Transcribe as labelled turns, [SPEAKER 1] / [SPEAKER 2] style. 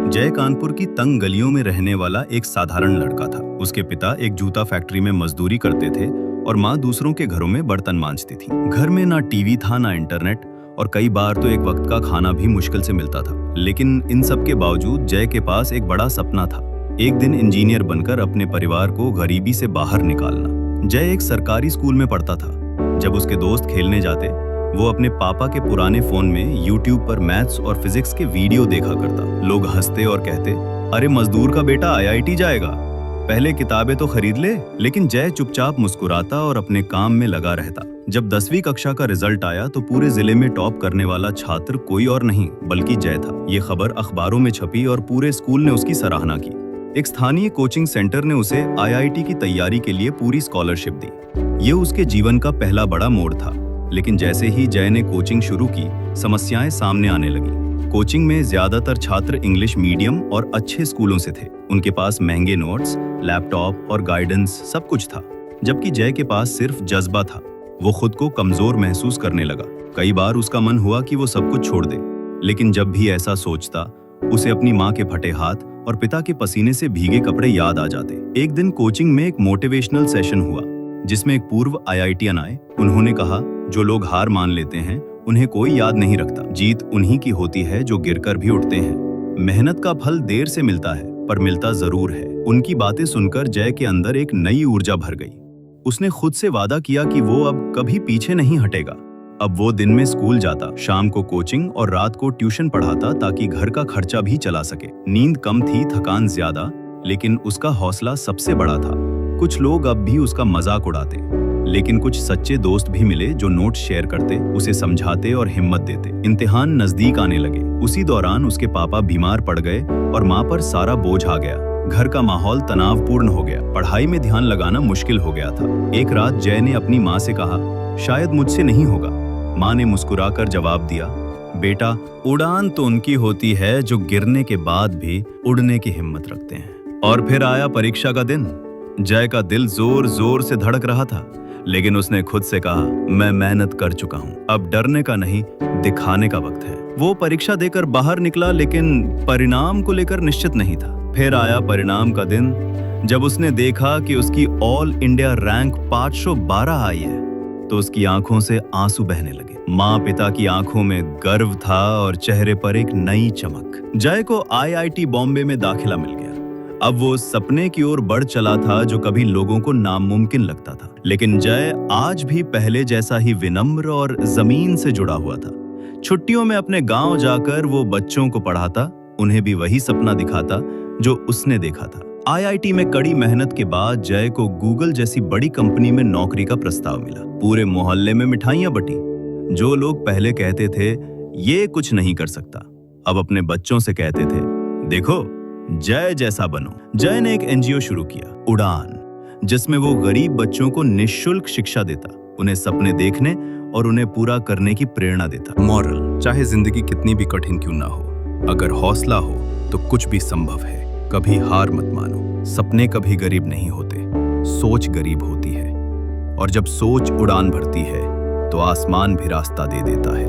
[SPEAKER 1] जय कानपुर की तंग गलियों में रहने वाला एक साधारण लड़का था। उसके पिता एक जूता फैक्ट्री में मजदूरी करते थे और माँ दूसरों के घरों में बर्तन मांजती थी। घर में ना टीवी था ना इंटरनेट और कई बार तो एक वक्त का खाना भी मुश्किल से मिलता था। लेकिन इन सब के बावजूद जय के पास एक बड़ा सपना था, एक दिन इंजीनियर बनकर अपने परिवार को गरीबी से बाहर निकालना। जय एक सरकारी स्कूल में पढ़ता था। जब उसके दोस्त खेलने जाते, वो अपने पापा के पुराने फोन में यूट्यूब पर मैथ्स और फिजिक्स के वीडियो देखा करता। लोग हंसते और कहते, अरे मजदूर का बेटा आईआईटी जाएगा, पहले किताबें तो खरीद ले। लेकिन जय चुपचाप मुस्कुराता और अपने काम में लगा रहता। जब 10वीं कक्षा का रिजल्ट आया तो पूरे जिले में टॉप करने वाला छात्र कोई और नहीं बल्कि जय था। ये खबर अखबारों में छपी और पूरे स्कूल ने उसकी सराहना की। एक स्थानीय कोचिंग सेंटर ने उसे आईआईटी की तैयारी के लिए पूरी स्कॉलरशिप दी। ये उसके जीवन का पहला बड़ा मोड़ था। लेकिन जैसे ही जय ने कोचिंग शुरू की, समस्याएं सामने आने लगी। कोचिंग में ज्यादातर छात्र इंग्लिश मीडियम और अच्छे स्कूलों से थे। उनके पास महंगे नोट्स, लैपटॉप और गाइडेंस सब कुछ था, जबकि जय के पास सिर्फ जज्बा था। वो खुद को कमजोर महसूस करने लगा। कई बार उसका मन हुआ कि वो सब कुछ छोड़ दे, लेकिन जब भी ऐसा सोचता, उसे अपनी माँ के फटे हाथ और पिता के पसीने से भीगे कपड़े याद आ जाते। एक दिन कोचिंग में एक मोटिवेशनल सेशन हुआ, जिसमें एक पूर्व आईआईटीएन आए। उन्होंने कहा, जो लोग हार मान लेते हैं उन्हें कोई याद नहीं रखता। जीत उन्हीं की होती है जो गिरकर भी उठते हैं। मेहनत का फल देर से मिलता है, पर मिलता जरूर है। उनकी बातें सुनकर जय के अंदर एक नई ऊर्जा भर गई। उसने खुद से वादा किया कि वो अब कभी पीछे नहीं हटेगा। अब वो दिन में स्कूल जाता, शाम को कोचिंग और रात को ट्यूशन पढ़ाता ताकि घर का खर्चा भी चला सके। नींद कम थी, थकान ज्यादा, लेकिन उसका हौसला सबसे बड़ा था। कुछ लोग अब भी उसका मजाक उड़ाते, लेकिन कुछ सच्चे दोस्त भी मिले जो नोट शेयर करते, उसे समझाते और हिम्मत देते। इम्तिहान नजदीक आने लगे। उसी दौरान उसके पापा बीमार पड़ गए और माँ पर सारा बोझ आ गया। घर का माहौल तनावपूर्ण हो गया। पढ़ाई में ध्यान लगाना मुश्किल हो गया था। एक रात जय ने अपनी माँ से कहा, शायद मुझसे नहीं होगा। माँ ने मुस्कुराकर जवाब दिया, बेटा, उड़ान तो उनकी होती है जो गिरने के बाद भी उड़ने की हिम्मत रखते हैं। और फिर आया परीक्षा का दिन। जय का दिल जोर जोर से धड़क रहा था, लेकिन उसने खुद से कहा, मैं मेहनत कर चुका हूँ, अब डरने का नहीं, दिखाने का वक्त है। वो परीक्षा देकर बाहर निकला, लेकिन परिणाम को लेकर निश्चित नहीं था। फिर आया परिणाम का दिन, जब उसने देखा कि उसकी ऑल इंडिया रैंक 512 आई है, तो उसकी आंखों से आंसू बहने लगे। माँ पिता की आंखों में गर्व था और चेहरे पर एक नई चमक। जय को आईआईटी बॉम्बे में दाखिला मिल गया। अब वो सपने की ओर बढ़ चला था जो कभी लोगों को नामुमकिन लगता था। लेकिन जय आज भी पहले जैसा ही विनम्र और जमीन से जुड़ा हुआ था। छुट्टियों में अपने गांव जाकर वो बच्चों को पढ़ाता, उन्हें भी वही सपना दिखाता जो उसने देखा था। आईआईटी में कड़ी मेहनत के बाद जय को गूगल जैसी बड़ी कंपनी में नौकरी का प्रस्ताव मिला। पूरे मोहल्ले में मिठाइयां बटी। जो लोग पहले कहते थे ये कुछ नहीं कर सकता, अब अपने बच्चों से कहते थे, देखो जय जैसा बनो। जय ने एक एनजीओ शुरू किया, उड़ान, जिसमें वो गरीब बच्चों को निःशुल्क शिक्षा देता, उन्हें सपने देखने और उन्हें पूरा करने की प्रेरणा देता। मॉरल, चाहे जिंदगी कितनी भी कठिन क्यों ना हो, अगर हौसला हो तो कुछ भी संभव है। कभी हार मत मानो। सपने कभी गरीब नहीं होते, सोच गरीब होती है। और जब सोच उड़ान भरती है तो आसमान भी रास्ता दे देता है।